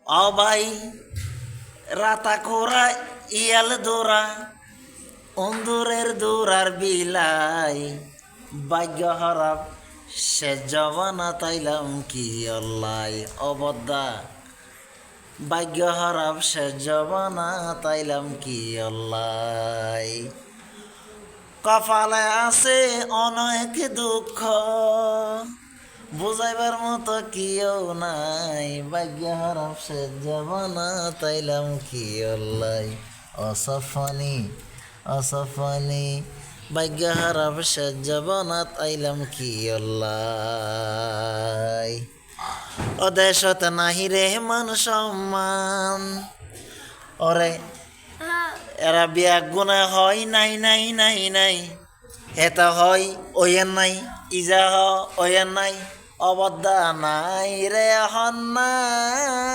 অবাই রাতা খোরা ইয়াল দোরা অন্দুরের দৌড়ার বিলাই ভাগ্য হারাপ সে জবানা তাইলাম কি অল্লাই অবদ্দা ভাগ্য হারাপ সে জবানা তাইলাম কি অল্লাই কপালে আছে অনেক দুঃখ বুঝাইবার মতো কেউ নাই ভাগ্য হারাপ সে জবানা তাইলাম কি অল্লাই অসফানি অসফানি ভাগ্য হারাপ সে জবানা তাইলাম কি অল্লাই অদেশত নাহি রে মান সম্মান ওরে এরা বিয়া গুণা হয় নাই নাই নাই নাই হেতা হয় ওয়েন নাই ইজা ওয়েন নাই অবদ্ধা নাই রে হন নাই